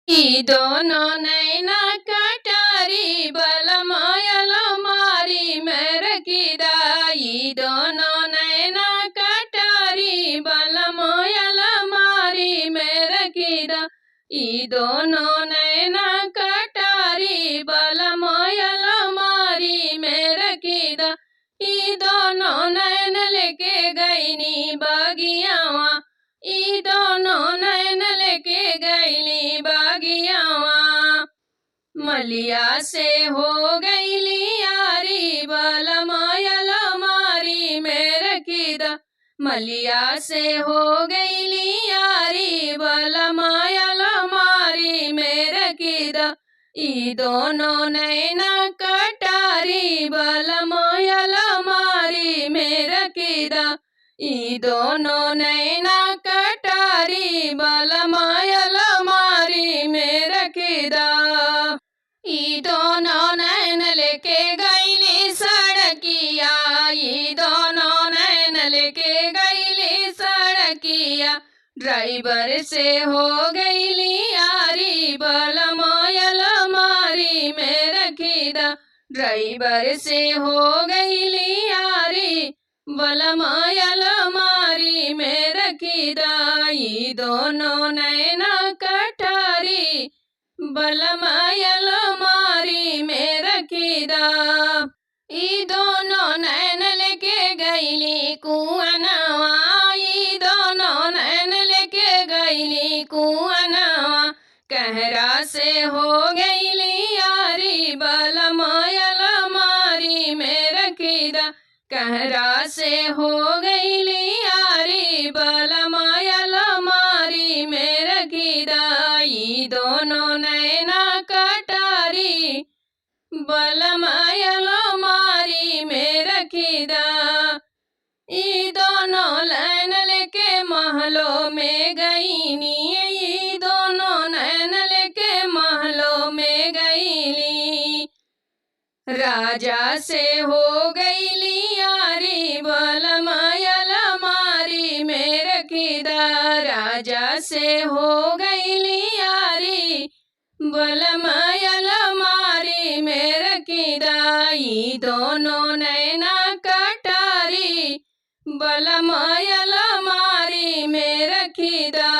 ई दोनों नैना कटारी बलमायल मारी में रखीदा। ई दोनों नैना कटारी बलमायल मारी में रखीदा। ई दोनों नैना कटारी बलमायल मारी में रखीदा। ई दोनों नैन लेके गईनी बागियावा। ई दोनों नैन लेके गईली बागियावा। मलिया से हो गईली यारी बलमायल मारी में रखीदा। मलिया से हो गईली यारी बलमायल मारी में रखीदा। ई दोनों नैना कटारी बलमायल मारी में रखीदा। ई दोनों नैना कटारी बलमायल मारी में रखीदा। ई दोनों नैन लेके गईली सड़किया। ई दोनों नैन लेके गईली सड़किया। ड्राइवर से हो गईली यारी बलमायल मारी में रखीदा। ड्राइवर से हो गईली यारी बलमायल मारी में रखीदा। ई दोनों नैना कटारी बलमायल मारी में रखीदा। ई दोनों नैन लेके गईली कुआनवा। ई दोनों नैन लेके गईली कुआनवा। कहरा से हो गईली यारी बलमायल मारी में रखीदा। कहरा से हो गईली यारी बलमायल मारी में रखीदा। ई दोनों नैना कटारी बलमायल मारी में रखीदा। ई दोनों नैन लेके महलों में गईनी। ई दोनों नैन लेके महलों में गईली। राजा से हो गईली यारी बलमायल मारी में रखीदा। राजा से हो गईली यारी बलमायल मारी में रखीदा। ई दोनों नैना कटारी बलमायल मारी में रखीदा।